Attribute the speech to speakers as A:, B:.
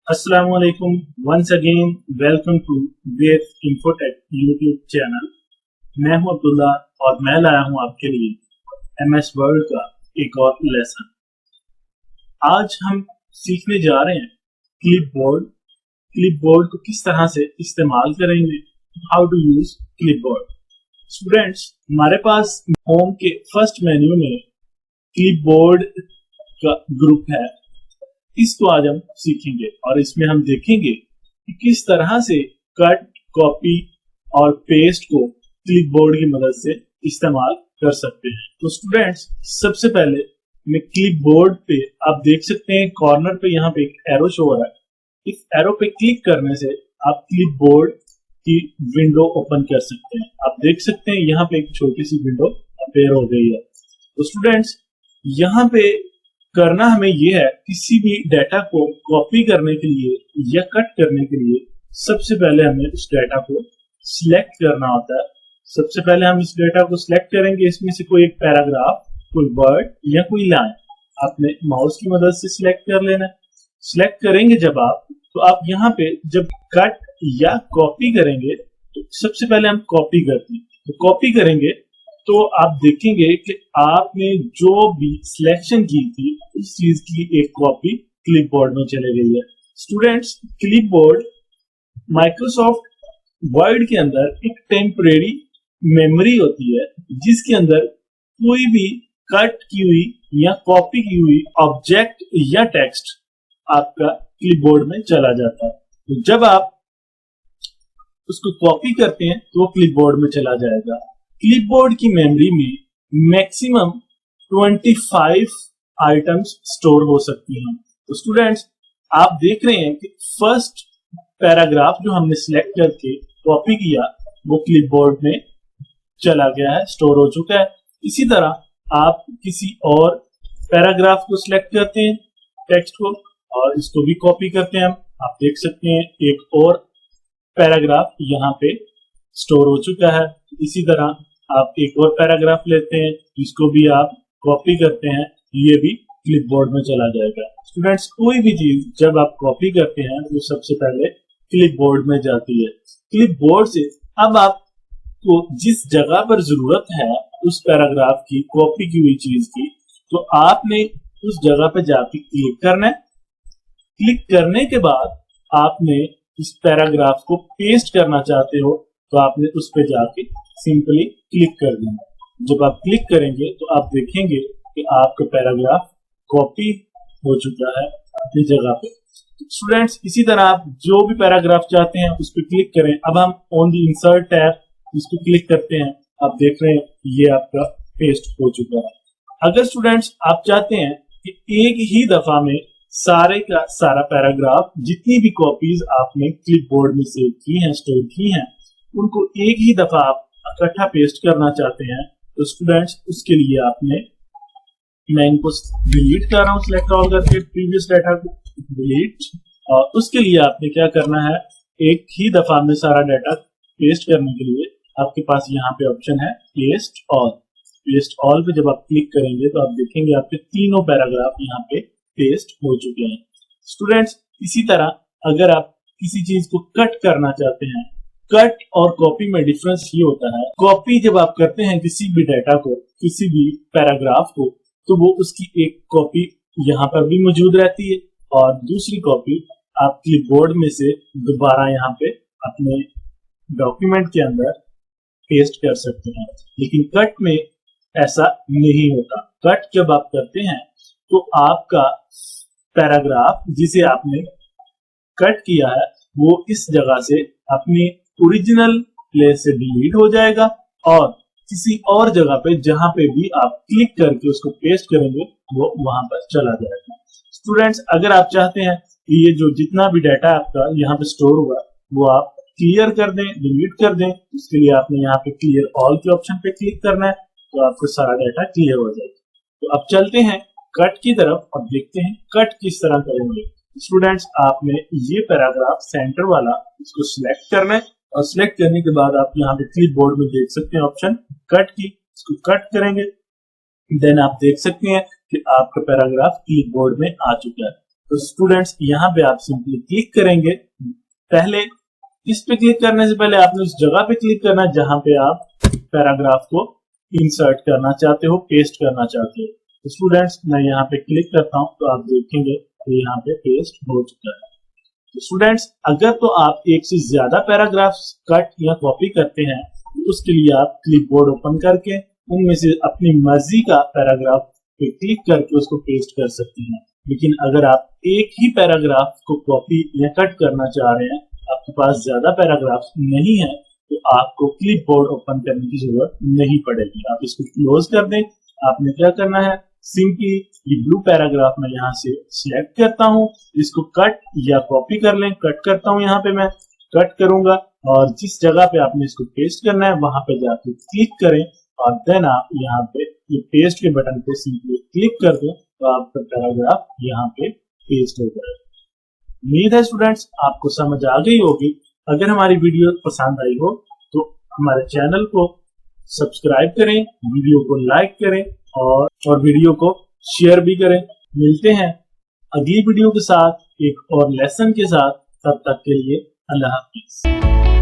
A: अस्सलाम वालेकुम once again welcome to wave infotech YouTube channel. मैं हूं अब्दुल्ला और मैं लाया हूं आपके लिए एमएस वर्ड का एक और लेसन। आज हम सीखने जा रहे हैं क्लिपबोर्ड को किस तरह से इस्तेमाल करेंगे, how to use clipboard. Students, हमारे पास होम के फर्स्ट मेन्यू में क्लिपबोर्ड का ग्रुप है। इसको आज हम सीखेंगे और इसमें हम देखेंगे कि किस तरह से कट, कॉपी और पेस्ट को क्लिपबोर्ड की मदद से इस्तेमाल कर सकते हैं। तो स्टूडेंट्स, सबसे पहले मैं क्लिपबोर्ड पे आप देख सकते हैं कॉर्नर पे यहाँ पे एक एरो शो हो रहा है। इस एरो पे क्लिक करने से आप क्लिपबोर्ड की विंडो ओपन कर सकते हैं। आप देख सकते हैं यहाँ पे एक छोटी सी विंडो अपेयर हो गई है। तो स्टूडेंट्स, यहाँ पे करना हमें यह है, किसी भी डाटा को कॉपी करने के लिए या कट करने के लिए सबसे पहले हमें उस डाटा को सिलेक्ट करना होता है। सबसे पहले हम इस डाटा को सिलेक्ट करेंगे, इसमें से कोई एक पैराग्राफ, कोई वर्ड या कोई लाइन आपने माउस की मदद से सिलेक्ट कर लेना है। सिलेक्ट करेंगे जब आप, तो आप यहाँ पे जब कट या कॉपी करेंगे तो सबसे पहले हम कॉपी करते हैं। तो कॉपी करेंगे तो आप देखेंगे कि आपने जो भी सिलेक्शन की थी उस चीज की एक कॉपी क्लिपबोर्ड में चले गई है। स्टूडेंट्स, क्लिपबोर्ड माइक्रोसॉफ्ट वर्ड के अंदर एक टेम्परेरी मेमोरी होती है जिसके अंदर कोई भी कट की हुई या कॉपी की हुई ऑब्जेक्ट या टेक्स्ट आपका क्लिपबोर्ड में चला जाता है। तो जब आप उसको कॉपी करते हैं तो क्लिपबोर्ड में चला जाएगा। क्लिपबोर्ड की मेमोरी में मैक्सिमम 25 आइटम्स स्टोर हो सकती हैं। तो स्टूडेंट्स, आप देख रहे हैं कि फर्स्ट पैराग्राफ जो हमने सिलेक्ट करके कॉपी किया वो क्लिपबोर्ड में चला गया है, स्टोर हो चुका है। इसी तरह आप किसी और पैराग्राफ को सिलेक्ट करते हैं, टेक्स्ट को, और इसको भी कॉपी करते हैं। आप देख सकते हैं एक और पैराग्राफ यहाँ पे स्टोर हो चुका है। इसी तरह आप एक और पैराग्राफ लेते हैं, इसको भी आप कॉपी करते हैं, ये भी क्लिपबोर्ड में चला जाएगा। स्टूडेंट्स, कोई भी चीज जब आप कॉपी करते हैं वो सबसे पहले क्लिपबोर्ड में जाती है। क्लिपबोर्ड से अब आपको जिस जगह पर जरूरत है उस पैराग्राफ की, कॉपी की हुई चीज की, तो आपने उस जगह पे जाके क्लिक करना है। क्लिक करने के बाद आपने इस पैराग्राफ को पेस्ट करना चाहते हो तो आपने उस पे जाके सिंपली क्लिक कर देना। जब आप क्लिक करेंगे तो आप देखेंगे कि आपका पैराग्राफ कॉपी हो चुका है अपनी जगह पे। स्टूडेंट्स, इसी तरह आप जो भी पैराग्राफ चाहते हैं उस पर क्लिक करें। अब हम ऑन दी इंसर्ट टैब इसको क्लिक करते हैं। आप देख रहे हैं ये आपका पेस्ट हो चुका है। अगर स्टूडेंट्स आप चाहते हैं कि एक ही दफा में सारे का सारा पैराग्राफ, जितनी भी कॉपीज आपने क्लिपबोर्ड में सेव की हैं, स्टोर की हैं, उनको एक ही दफा आप इकट्ठा पेस्ट करना चाहते हैं, तो स्टूडेंट्स उसके लिए आपने, मैं इनको डिलीट कर रहा हूं सिलेक्ट ऑल करके, प्रीवियस डाटा को डिलीट, और उसके लिए आपने क्या करना है, एक ही दफा में सारा डाटा पेस्ट करने के लिए आपके पास यहाँ पे ऑप्शन है पेस्ट ऑल। पेस्ट ऑल पे जब आप क्लिक करेंगे तो आप देखेंगे आपके तीनों पैराग्राफ यहाँ पे पेस्ट हो चुके हैं। स्टूडेंट्स, इसी तरह अगर आप किसी चीज को कट करना चाहते हैं, कट और कॉपी में डिफरेंस ये होता है, कॉपी जब आप करते हैं किसी भी डाटा को, किसी भी पैराग्राफ को, तो वो उसकी एक कॉपी यहाँ पर भी मौजूद रहती है और दूसरी कॉपी आप क्लिपबोर्ड में से दोबारा यहाँ पे अपने डॉक्यूमेंट के अंदर पेस्ट कर सकते हैं। लेकिन कट में ऐसा नहीं होता। कट जब आप करते हैं तो आपका पैराग्राफ जिसे आपने कट किया है वो इस जगह से अपनी ओरिजिनल प्लेस से डिलीट हो जाएगा और किसी और जगह पे जहां पे भी आप क्लिक करके उसको पेस्ट करेंगे वो वहां पर चला जाएगा। स्टूडेंट्स, अगर आप चाहते हैं कि ये जो जितना भी डाटा आपका यहाँ पे स्टोर हुआ वो आप क्लियर कर दें, डिलीट कर दें, उसके लिए आपने यहाँ पे क्लियर ऑल के ऑप्शन पे क्लिक करना है, तो आपको सारा डाटा क्लियर हो जाएगा। तो अब चलते हैं कट की तरफ और देखते हैं कट किस तरह करेंगे। स्टूडेंट्स, आपने ये पैराग्राफ सेंटर वाला इसको सिलेक्ट करना है और सिलेक्ट करने के बाद आप यहाँ पे क्लिपबोर्ड में देख सकते हैं ऑप्शन कट की, इसको कट करेंगे। देन आप देख सकते हैं कि आपका पैराग्राफ क्लिपबोर्ड में आ चुका है। तो स्टूडेंट्स यहाँ पे आप सिंपली क्लिक करेंगे। पहले इस पे क्लिक करने से पहले आपने उस जगह पे क्लिक करना है जहां पे आप पैराग्राफ को इंसर्ट करना चाहते हो, पेस्ट करना चाहते हो। तो स्टूडेंट्स मैं यहाँ पे क्लिक करता हूँ तो आप देखेंगे तो यहाँ पे पेस्ट हो चुका है। तो स्टूडेंट्स अगर तो आप एक से ज्यादा पैराग्राफ कट या कॉपी करते हैं तो उसके लिए आप क्लिपबोर्ड ओपन करके उनमें से अपनी मर्जी का पैराग्राफ पे क्लिक करके उसको पेस्ट कर सकते हैं। लेकिन अगर आप एक ही पैराग्राफ को कॉपी या कट करना चाह रहे हैं, आपके पास ज्यादा पैराग्राफ नहीं है, तो आपको क्लिपबोर्ड ओपन करने की जरूरत नहीं पड़ेगी। आप इसको क्लोज कर दें। आपने क्या करना है, सिंपली ये ब्लू पैराग्राफ मैं यहाँ से सिलेक्ट करता हूँ, इसको कट या कॉपी कर लें। कट करता हूँ, यहाँ पे मैं कट करूंगा और जिस जगह पे आपने इसको पेस्ट करना है वहां पे जाके क्लिक करें और देन आप यहाँ पे ये पेस्ट के बटन पे सिंपली क्लिक कर दें तो आपका पैराग्राफ यहाँ पे पेस्ट हो जाएगा। उम्मीद है स्टूडेंट्स आपको समझ आ गई होगी। अगर हमारी वीडियो पसंद आई हो तो हमारे चैनल को सब्सक्राइब करें, वीडियो को लाइक करें और वीडियो को शेयर भी करें। मिलते हैं अगली वीडियो के साथ एक और लेसन के साथ। तब तक के लिए अल्लाह हाफिज।